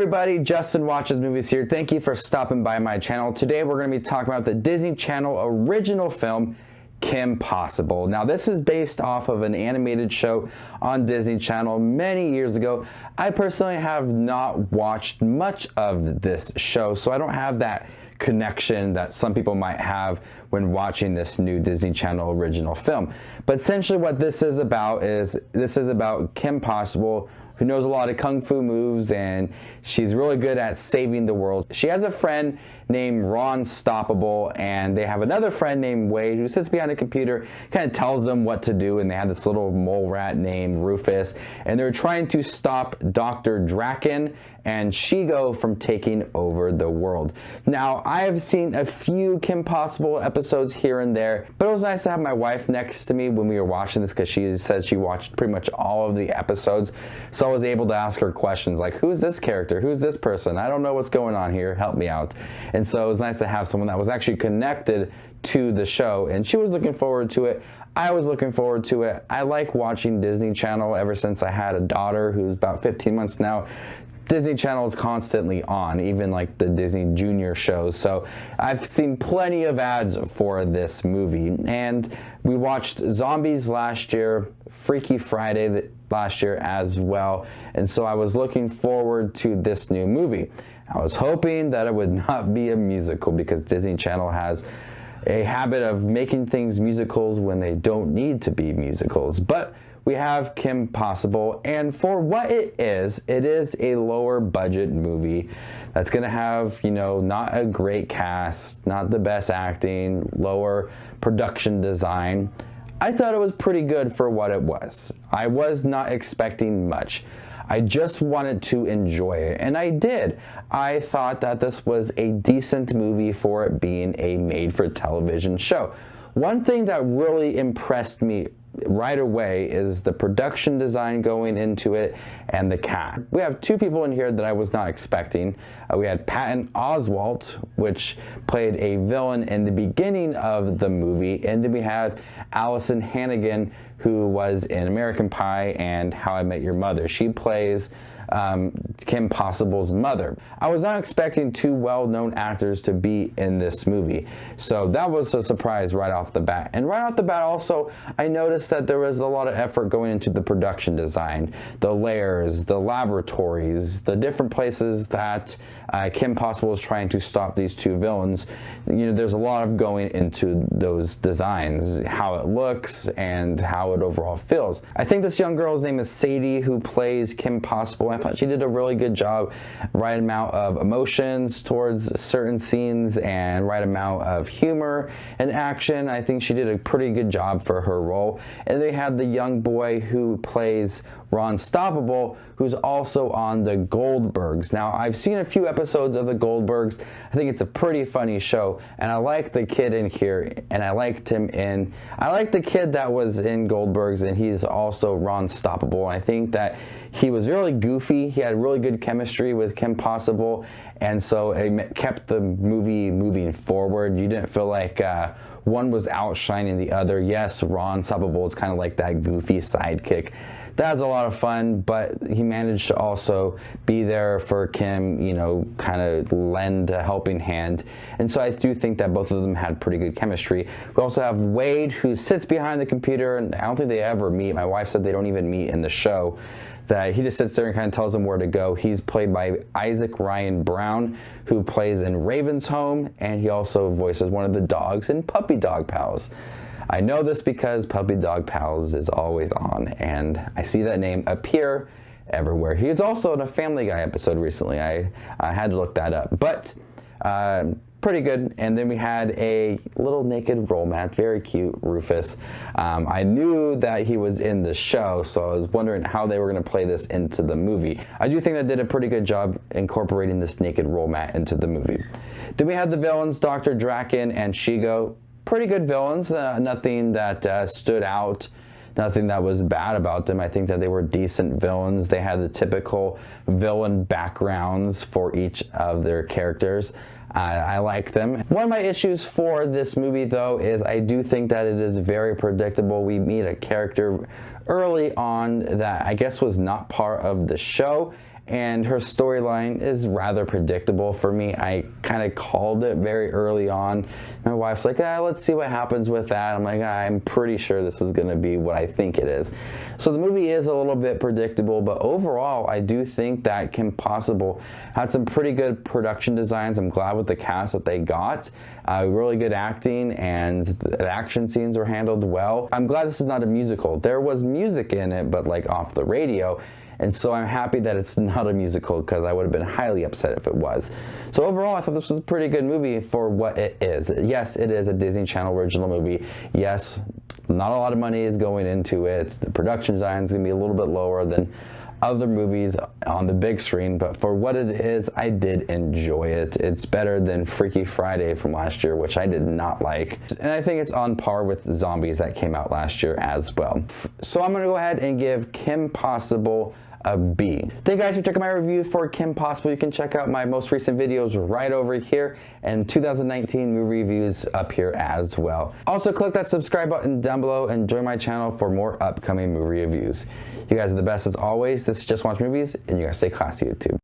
everybody, Justin Watches Movies here. Thank you for stopping by my channel. Today we're going to be talking about the Disney Channel original film, Kim Possible. Now this is based off of an animated show on Disney Channel many years ago. I personally have not watched much of this show, so I don't have that connection that some people might have when watching this new Disney Channel original film. But essentially what this is about Kim Possible, who knows a lot of kung fu moves, and she's really good at saving the world. She has a friend named Ron Stoppable, and they have another friend named Wade who sits behind a computer, kind of tells them what to do, and they have this little mole rat named Rufus, and they're trying to stop Dr. Draken and Shigo from taking over the world. Now, I have seen a few Kim Possible episodes here and there, but it was nice to have my wife next to me when we were watching this because she said she watched pretty much all of the episodes, so I was able to ask her questions like, who's this character? Who's this person? I don't know what's going on here. Help me out. And so it was nice to have someone that was actually connected to the show, and she was looking forward to it. I was looking forward to it. I like watching Disney Channel ever since I had a daughter who's about 15 months now. Disney Channel is constantly on, even like the Disney Junior shows. So I've seen plenty of ads for this movie. And we watched Zombies last year, Freaky Friday last year as well. And so I was looking forward to this new movie. I was hoping that it would not be a musical because Disney Channel has a habit of making things musicals when they don't need to be musicals. But we have Kim Possible, and for what it is a lower budget movie that's gonna have, you know, not a great cast, not the best acting, lower production design. I thought it was pretty good for what it was. I was not expecting much. I just wanted to enjoy it, and I did. I thought that this was a decent movie for it being a made-for-television show. One thing that really impressed me right away is the production design going into it and the cast. We have two people in here that I was not expecting. We had Patton Oswalt, which played a villain in the beginning of the movie, and then we had Allison Hannigan, who was in American Pie and How I Met Your Mother. She plays Kim Possible's mother. I was not expecting two well-known actors to be in this movie, so that was a surprise right off the bat. And right off the bat also, I noticed that there was a lot of effort going into the production design, the layers, the laboratories, the different places that Kim Possible is trying to stop these two villains. You know, there's a lot of going into those designs, how it looks and how it overall feels. I think this young girl's name is Sadie, who plays Kim Possible. I thought she did a really good job, right amount of emotions towards certain scenes and right amount of humor and action. I think she did a pretty good job for her role. And they had the young boy who plays Ron Stoppable, who's also on the Goldbergs. Now, I've seen a few episodes of the Goldbergs. I think it's a pretty funny show, and I like the kid in here, and I liked the kid that was in Goldbergs, and he's also Ron Stoppable. And I think that he was really goofy. He had really good chemistry with Kim Possible, and so it kept the movie moving forward. You didn't feel like one was outshining the other. Yes, Ron Stoppable is kind of like that goofy sidekick. That was a lot of fun, but he managed to also be there for Kim, you know, kind of lend a helping hand. And so I do think that both of them had pretty good chemistry. We also have Wade, who sits behind the computer, and I don't think they ever meet. My wife said they don't even meet in the show, that he just sits there and kind of tells them where to go. He's played by Isaac Ryan Brown, who plays in Raven's Home, and he also voices one of the dogs in Puppy Dog Pals. I know this because Puppy Dog Pals is always on, and I see that name appear everywhere. He was also in a Family Guy episode recently. I had to look that up, but pretty good. And then we had a little naked roll mat, very cute, Rufus. I knew that he was in the show, so I was wondering how they were going to play this into the movie. I do think they did a pretty good job incorporating this naked roll mat into the movie. Then we had the villains, Dr. Draken and Shigo. Pretty good villains, nothing that stood out, nothing that was bad about them. I think that they were decent villains. They had the typical villain backgrounds for each of their characters. I like them. One of my issues for this movie, though, is I do think that it is very predictable. We meet a character early on that I guess was not part of the show, and her storyline is rather predictable for me. I kind of called it very early on. My wife's like, let's see what happens with that. I'm like, I'm pretty sure this is going to be what I think it is. So the movie is a little bit predictable, but overall, I do think that Kim Possible had some pretty good production designs. I'm glad with the cast that they got. Really good acting, and the action scenes were handled well. I'm glad this is not a musical. There was music in it, but like off the radio. And so I'm happy that it's not a musical, because I would have been highly upset if it was. So overall, I thought this was a pretty good movie for what it is. Yes, it is a Disney Channel original movie. Yes, not a lot of money is going into it. The production design is going to be a little bit lower than other movies on the big screen, but for what it is, I did enjoy it. It's better than Freaky Friday from last year, which I did not like. And I think it's on par with Zombies that came out last year as well. So I'm gonna go ahead and give Kim Possible a B. Thank you guys for checking my review for Kim Possible. You can check out my most recent videos right over here, and 2019 movie reviews up here as well. Also, click that subscribe button down below and join my channel for more upcoming movie reviews. You guys are the best as always. This is Just Watch Movies, and you guys stay classy, YouTube.